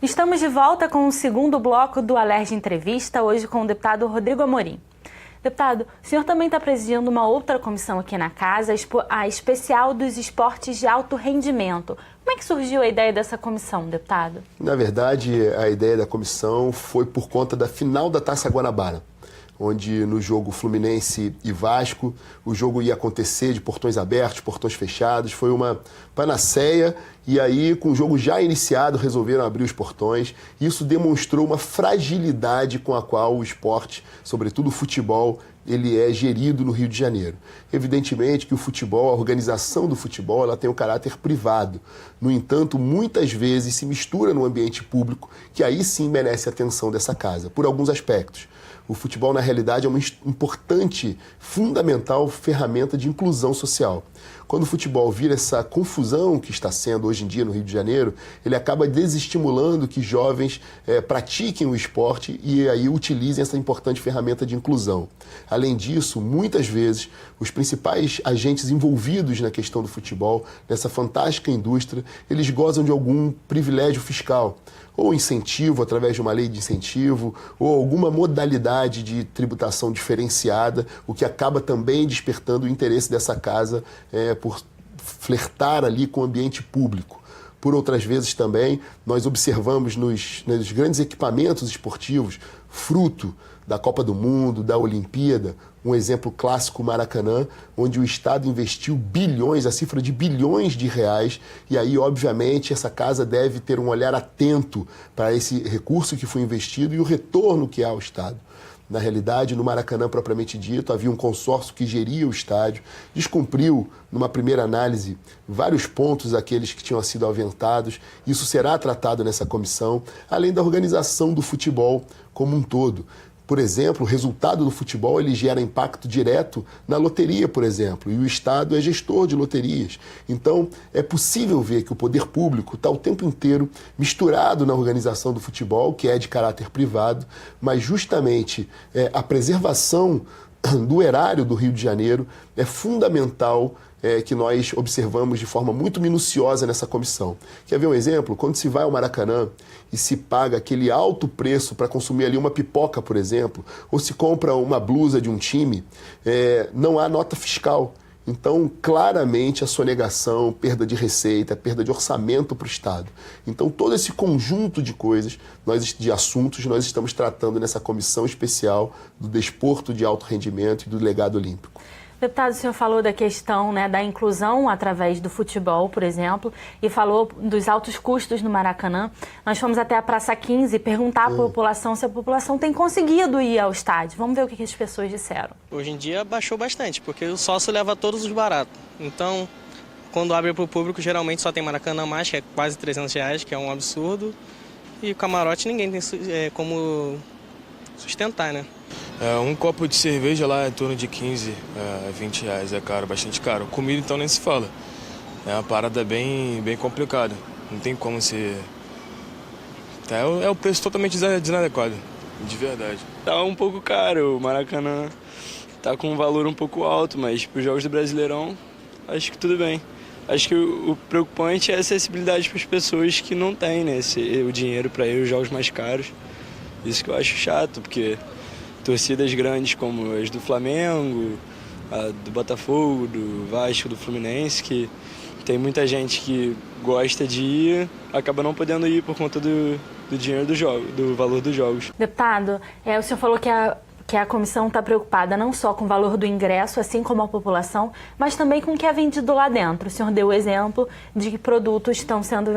Estamos de volta com o segundo bloco do Alerj Entrevista, hoje com o deputado Rodrigo Amorim. Deputado, o senhor também está presidindo uma outra comissão aqui na casa, a especial dos esportes de alto rendimento. Como é que surgiu a ideia dessa comissão, deputado? Na verdade, a ideia da comissão foi por conta da final da Taça Guanabara, onde no jogo Fluminense e Vasco, o jogo ia acontecer de portões abertos, portões fechados, foi uma panaceia, e aí com o jogo já iniciado resolveram abrir os portões. Isso demonstrou uma fragilidade com a qual o esporte, sobretudo o futebol, ele é gerido no Rio de Janeiro. Evidentemente que o futebol, a organização do futebol, ela tem um caráter privado. No entanto, muitas vezes se mistura no ambiente público, que aí sim merece a atenção dessa casa, por alguns aspectos. O futebol, na realidade, é uma importante, fundamental ferramenta de inclusão social. Quando o futebol vira essa confusão que está sendo hoje em dia no Rio de Janeiro, ele acaba desestimulando que jovens pratiquem o esporte e aí utilizem essa importante ferramenta de inclusão. Além disso, muitas vezes, os principais agentes envolvidos na questão do futebol, nessa fantástica indústria, eles gozam de algum privilégio fiscal, ou incentivo através de uma lei de incentivo, ou alguma modalidade de tributação diferenciada, o que acaba também despertando o interesse dessa casa por flertar ali com o ambiente público. Por outras vezes também, nós observamos nos grandes equipamentos esportivos, fruto da Copa do Mundo, da Olimpíada, um exemplo clássico, Maracanã, onde o Estado investiu bilhões, a cifra de bilhões de reais, e aí, obviamente, essa casa deve ter um olhar atento para esse recurso que foi investido e o retorno que há ao Estado. Na realidade, no Maracanã propriamente dito, havia um consórcio que geria o estádio, descumpriu, numa primeira análise, vários pontos aqueles que tinham sido aventados. Isso será tratado nessa comissão, além da organização do futebol como um todo. Por exemplo, o resultado do futebol ele gera impacto direto na loteria, por exemplo, e o Estado é gestor de loterias. Então, é possível ver que o poder público está o tempo inteiro misturado na organização do futebol, que é de caráter privado, mas justamente a preservação do erário do Rio de Janeiro é fundamental que nós observamos de forma muito minuciosa nessa comissão. Quer ver um exemplo? Quando se vai ao Maracanã e se paga aquele alto preço para consumir ali uma pipoca, por exemplo, ou se compra uma blusa de um time, não há nota fiscal. Então, claramente, a sonegação, perda de receita, perda de orçamento para o Estado. Então, todo esse conjunto de coisas, de assuntos, nós estamos tratando nessa comissão especial do desporto de alto rendimento e do legado olímpico. Deputado, o senhor falou da questão da inclusão através do futebol, por exemplo, e falou dos altos custos no Maracanã. Nós fomos até a Praça 15 perguntar à população se a população tem conseguido ir ao estádio. Vamos ver o que as pessoas disseram. Hoje em dia baixou bastante, porque o sócio leva todos os baratos. Então, quando abre para o público, geralmente só tem Maracanã mais, que é quase R$300, que é um absurdo. E o camarote ninguém tem como sustentar, né? Um copo de cerveja lá é em torno de 15 a 20 reais, é caro, bastante caro. Comida então nem se fala. É uma parada bem complicada. Não tem como ser... É o preço totalmente desadequado, de verdade. Tá um pouco caro, o Maracanã tá com um valor um pouco alto, mas para os jogos do Brasileirão, acho que tudo bem. Acho que o preocupante é a acessibilidade para as pessoas que não têm, né, o dinheiro para ir aos jogos mais caros. Isso que eu acho chato, porque torcidas grandes como as do Flamengo, a do Botafogo, do Vasco, do Fluminense, que tem muita gente que gosta de ir, acaba não podendo ir por conta do dinheiro do jogo, do valor dos jogos. Deputado, o senhor falou que a comissão está preocupada não só com o valor do ingresso, assim como a população, mas também com o que é vendido lá dentro. O senhor deu o exemplo de que produtos estão sendo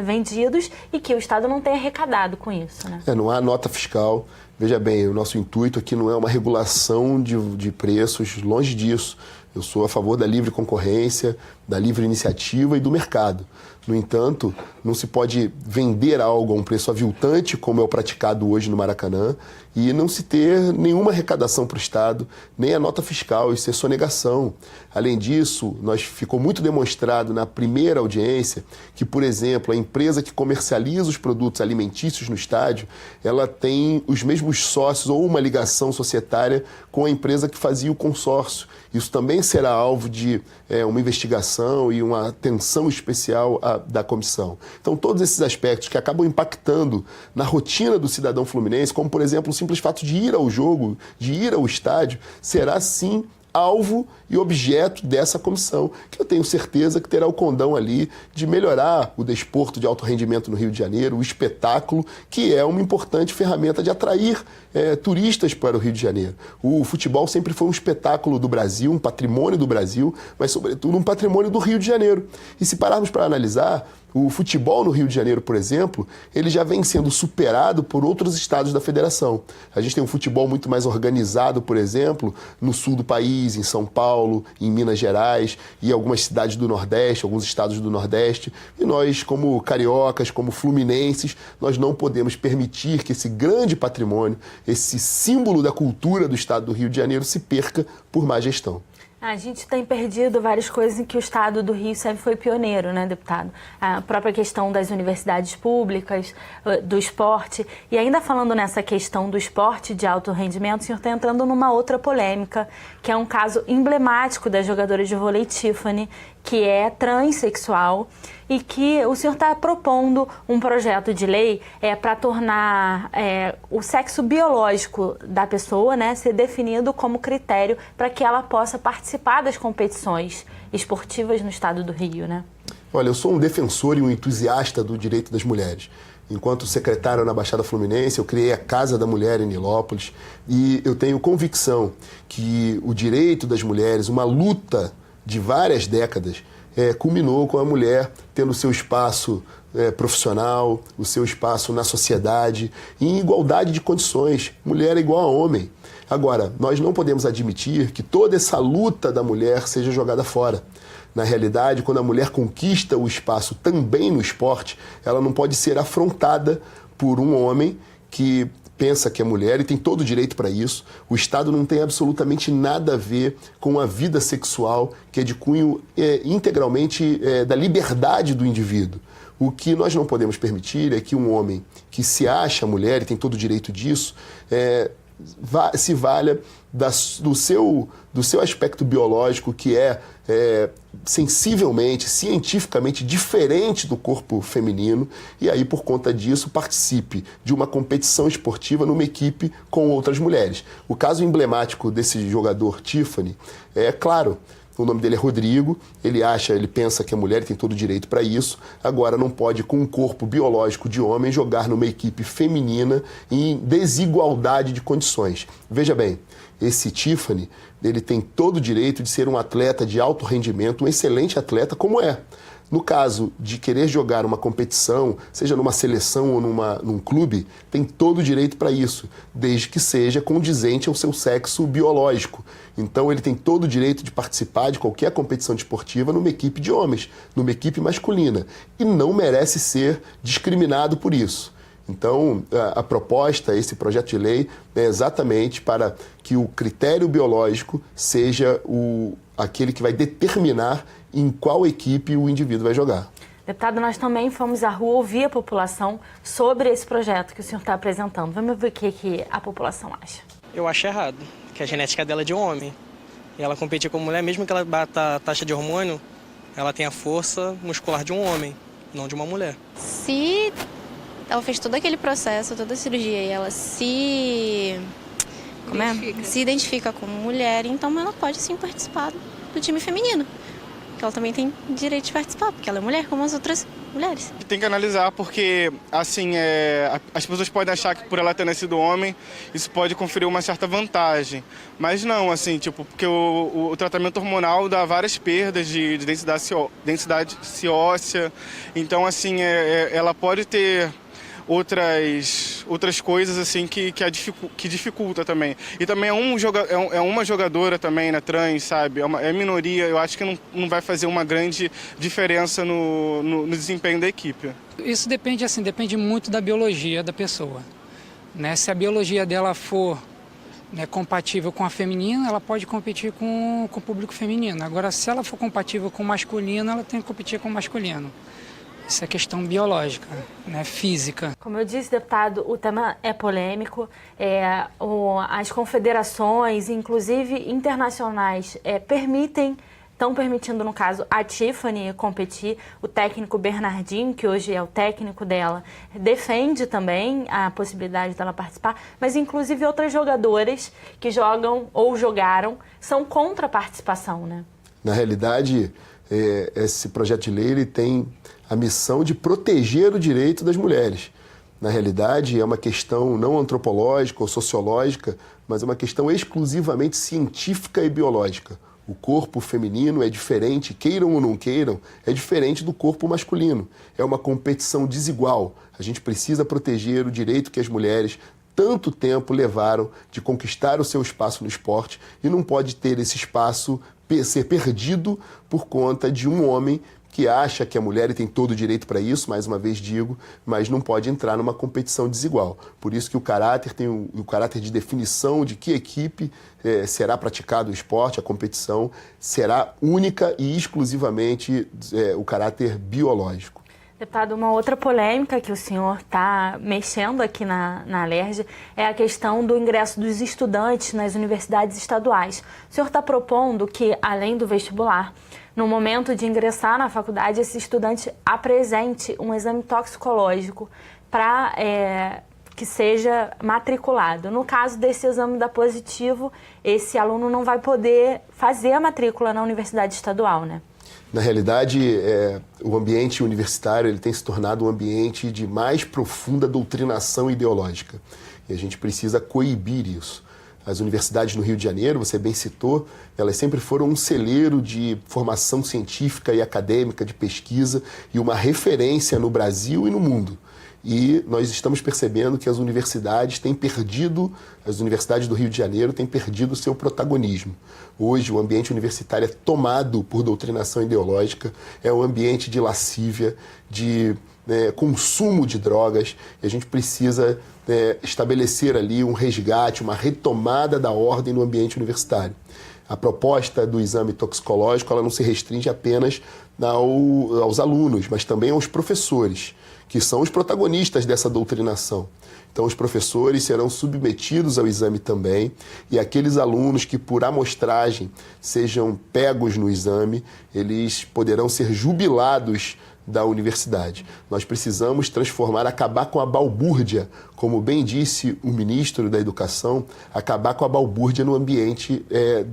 vendidos e que o Estado não tem arrecadado com isso, né? Não há nota fiscal. Veja bem, o nosso intuito aqui não é uma regulação de preços, longe disso. Eu sou a favor da livre concorrência, da livre iniciativa e do mercado. No entanto, não se pode vender algo a um preço aviltante, como é o praticado hoje no Maracanã, e não se ter nenhuma arrecadação para o Estado, nem a nota fiscal, isso é sonegação. Além disso, ficou muito demonstrado na primeira audiência que, por exemplo, a empresa que comercializa os produtos alimentícios no estádio, ela tem os mesmos sócios ou uma ligação societária com a empresa que fazia o consórcio. Isso também será alvo de uma investigação e uma atenção especial da comissão. Então, todos esses aspectos que acabam impactando na rotina do cidadão fluminense, como, por exemplo, o simples fato de ir ao jogo, de ir ao estádio, será sim alvo e objeto dessa comissão, que eu tenho certeza que terá o condão ali de melhorar o desporto de alto rendimento no Rio de Janeiro, o espetáculo, que é uma importante ferramenta de atrair turistas para o Rio de Janeiro. O futebol sempre foi um espetáculo do Brasil, um patrimônio do Brasil, mas sobretudo um patrimônio do Rio de Janeiro. E se pararmos para analisar, o futebol no Rio de Janeiro, por exemplo, ele já vem sendo superado por outros estados da federação. A gente tem um futebol muito mais organizado, por exemplo, no sul do país, em São Paulo, em Minas Gerais e algumas cidades do Nordeste, alguns estados do Nordeste. E nós, como cariocas, como fluminenses, nós não podemos permitir que esse grande patrimônio, esse símbolo da cultura do estado do Rio de Janeiro se perca por má gestão. A gente tem perdido várias coisas em que o estado do Rio sempre foi pioneiro, né, deputado? A própria questão das universidades públicas, do esporte. E ainda falando nessa questão do esporte de alto rendimento, o senhor está entrando numa outra polêmica, que é um caso emblemático da jogadora de vôlei Tiffany, que é transexual, e que o senhor está propondo um projeto de lei para tornar o sexo biológico da pessoa, né, ser definido como critério para que ela possa participar das competições esportivas no estado do Rio, né? Olha, eu sou um defensor e um entusiasta do direito das mulheres. Enquanto secretário na Baixada Fluminense, eu criei a Casa da Mulher em Nilópolis e eu tenho convicção que o direito das mulheres, uma luta de várias décadas, culminou com a mulher tendo seu espaço profissional, o seu espaço na sociedade, em igualdade de condições. Mulher é igual a homem. Agora, nós não podemos admitir que toda essa luta da mulher seja jogada fora. Na realidade, quando a mulher conquista o espaço também no esporte, ela não pode ser afrontada por um homem que pensa que é mulher e tem todo o direito para isso. O Estado não tem absolutamente nada a ver com a vida sexual, que é de cunho integralmente da liberdade do indivíduo. O que nós não podemos permitir é que um homem que se acha mulher e tem todo o direito disso, se valha do seu aspecto biológico, que é sensivelmente, cientificamente diferente do corpo feminino, e aí, por conta disso, participe de uma competição esportiva numa equipe com outras mulheres. O caso emblemático desse jogador Tiffany é claro. O nome dele é Rodrigo, ele pensa que é mulher e tem todo o direito para isso, agora não pode, com um corpo biológico de homem, jogar numa equipe feminina em desigualdade de condições. Veja bem, esse Tiffany, ele tem todo o direito de ser um atleta de alto rendimento, um excelente atleta como é. No caso de querer jogar uma competição, seja numa seleção ou num clube, tem todo o direito para isso, desde que seja condizente ao seu sexo biológico. Então ele tem todo o direito de participar de qualquer competição desportiva numa equipe de homens, numa equipe masculina, e não merece ser discriminado por isso. Então, a proposta, esse projeto de lei, é exatamente para que o critério biológico seja aquele que vai determinar em qual equipe o indivíduo vai jogar. Deputado, nós também fomos à rua ouvir a população sobre esse projeto que o senhor está apresentando. Vamos ver o que a população acha. Eu acho errado, que a genética dela é de homem. E ela competir com mulher, mesmo que ela bata a taxa de hormônio, ela tem a força muscular de um homem, não de uma mulher. Se ela fez todo aquele processo, toda a cirurgia, e ela se identifica como mulher, então ela pode sim participar do time feminino. Que ela também tem direito de participar, porque ela é mulher como as outras mulheres. Tem que analisar porque, assim, as pessoas podem achar que por ela ter nascido homem, isso pode conferir uma certa vantagem. Mas não, assim, tipo, porque o tratamento hormonal dá várias perdas de densidade óssea. Então, assim, ela pode ter outras coisas assim que dificulta também. E também é uma jogadora também, né, trans, sabe? É minoria, eu acho que não vai fazer uma grande diferença no desempenho da equipe. Isso depende muito da biologia da pessoa, né? Se a biologia dela for, né, compatível com a feminina, ela pode competir com o público feminino. Agora, se ela for compatível com o masculino, ela tem que competir com o masculino. Isso é questão biológica, né, física. Como eu disse, deputado, o tema é polêmico. As confederações, inclusive internacionais, estão permitindo, no caso, a Tiffany competir. O técnico Bernardinho, que hoje é o técnico dela, defende também a possibilidade dela participar, mas inclusive outras jogadoras que jogam ou jogaram são contra a participação, né? Na realidade, esse projeto de lei ele tem a missão de proteger o direito das mulheres. Na realidade, é uma questão não antropológica ou sociológica, mas é uma questão exclusivamente científica e biológica. O corpo feminino é diferente, queiram ou não queiram, é diferente do corpo masculino. É uma competição desigual. A gente precisa proteger o direito que as mulheres tanto tempo levaram de conquistar o seu espaço no esporte e não pode ter esse espaço ser perdido por conta de um homem que acha que a mulher tem todo o direito para isso, mais uma vez digo, mas não pode entrar numa competição desigual. Por isso que o caráter tem o caráter de definição de que equipe será praticado o esporte, a competição será única e exclusivamente o caráter biológico. Deputado, uma outra polêmica que o senhor está mexendo aqui na Alerj é a questão do ingresso dos estudantes nas universidades estaduais. O senhor está propondo que, além do vestibular, no momento de ingressar na faculdade, esse estudante apresente um exame toxicológico para que seja matriculado. No caso desse exame dar positivo, esse aluno não vai poder fazer a matrícula na universidade estadual, né? Na realidade, o ambiente universitário ele tem se tornado um ambiente de mais profunda doutrinação ideológica. E a gente precisa coibir isso. As universidades no Rio de Janeiro, você bem citou, elas sempre foram um celeiro de formação científica e acadêmica, de pesquisa e uma referência no Brasil e no mundo. E nós estamos percebendo que as universidades do Rio de Janeiro têm perdido o seu protagonismo. Hoje, o ambiente universitário é tomado por doutrinação ideológica, é um ambiente de lascívia, de consumo de drogas, e a gente precisa estabelecer ali um resgate, uma retomada da ordem no ambiente universitário. A proposta do exame toxicológico ela não se restringe apenas aos alunos, mas também aos professores, que são os protagonistas dessa doutrinação. Então, os professores serão submetidos ao exame também, e aqueles alunos que, por amostragem, sejam pegos no exame, eles poderão ser jubilados da universidade. Nós precisamos acabar com a balbúrdia, como bem disse o ministro da Educação, acabar com a balbúrdia no ambiente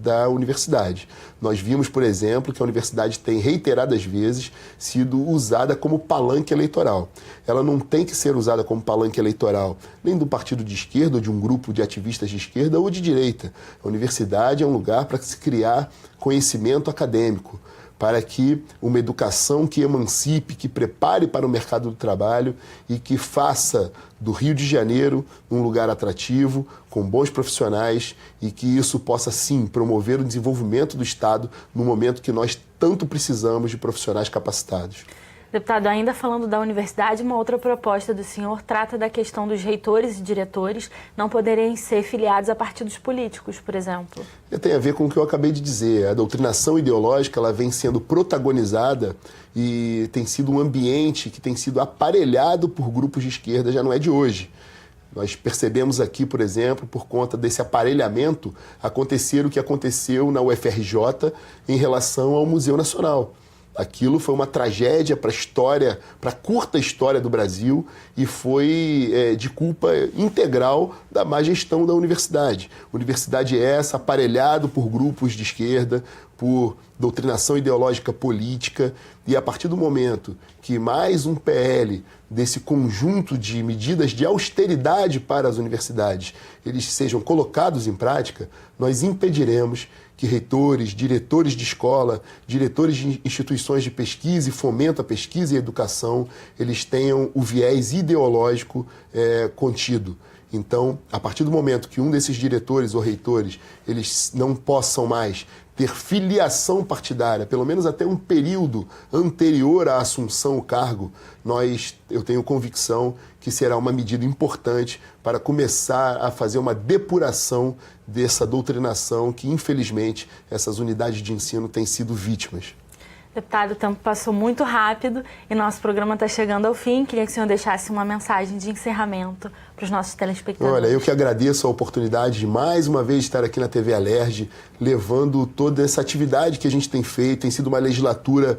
da universidade. Nós vimos, por exemplo, que a universidade tem reiteradas vezes sido usada como palanque eleitoral. Ela não tem que ser usada como palanque eleitoral nem do partido de esquerda ou de um grupo de ativistas de esquerda ou de direita. A universidade é um lugar para se criar conhecimento acadêmico, para que uma educação que emancipe, que prepare para o mercado do trabalho e que faça do Rio de Janeiro um lugar atrativo, com bons profissionais e que isso possa, sim, promover o desenvolvimento do Estado no momento que nós tanto precisamos de profissionais capacitados. Deputado, ainda falando da universidade, uma outra proposta do senhor trata da questão dos reitores e diretores não poderem ser filiados a partidos políticos, por exemplo. Tem a ver com o que eu acabei de dizer. A doutrinação ideológica ela vem sendo protagonizada e tem sido um ambiente que tem sido aparelhado por grupos de esquerda, já não é de hoje. Nós percebemos aqui, por exemplo, por conta desse aparelhamento, acontecer o que aconteceu na UFRJ em relação ao Museu Nacional. Aquilo foi uma tragédia para a história, para a curta história do Brasil e foi de culpa integral da má gestão da universidade. Universidade essa aparelhado por grupos de esquerda, por doutrinação ideológica política e a partir do momento que mais um PL desse conjunto de medidas de austeridade para as universidades, eles sejam colocados em prática, nós impediremos que reitores, diretores de escola, diretores de instituições de pesquisa e fomento à pesquisa e educação, eles tenham o viés ideológico contido. Então, a partir do momento que um desses diretores ou reitores, eles não possam mais ter filiação partidária, pelo menos até um período anterior à assunção ao cargo, eu tenho convicção que será uma medida importante para começar a fazer uma depuração dessa doutrinação que, infelizmente, essas unidades de ensino têm sido vítimas. Deputado, o tempo passou muito rápido e nosso programa está chegando ao fim. Queria que o senhor deixasse uma mensagem de encerramento para os nossos telespectadores. Olha, eu que agradeço a oportunidade de mais uma vez estar aqui na TV Alerj, levando toda essa atividade que a gente tem feito. Tem sido uma legislatura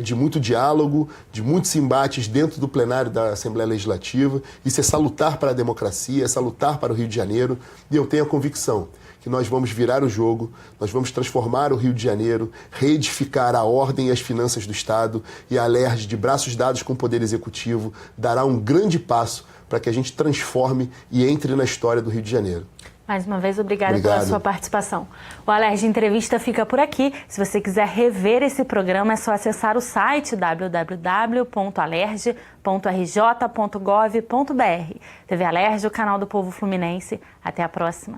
de muito diálogo, de muitos embates dentro do plenário da Assembleia Legislativa. Isso é salutar para a democracia, é salutar para o Rio de Janeiro. E eu tenho a convicção que nós vamos virar o jogo, nós vamos transformar o Rio de Janeiro, reedificar a ordem e as finanças do Estado, e a Alerj, de braços dados com o Poder Executivo, dará um grande passo para que a gente transforme e entre na história do Rio de Janeiro. Mais uma vez, obrigada pela sua participação. O Alerj Entrevista fica por aqui. Se você quiser rever esse programa, é só acessar o site www.alerj.rj.gov.br. TV Alerj, o canal do povo fluminense. Até a próxima.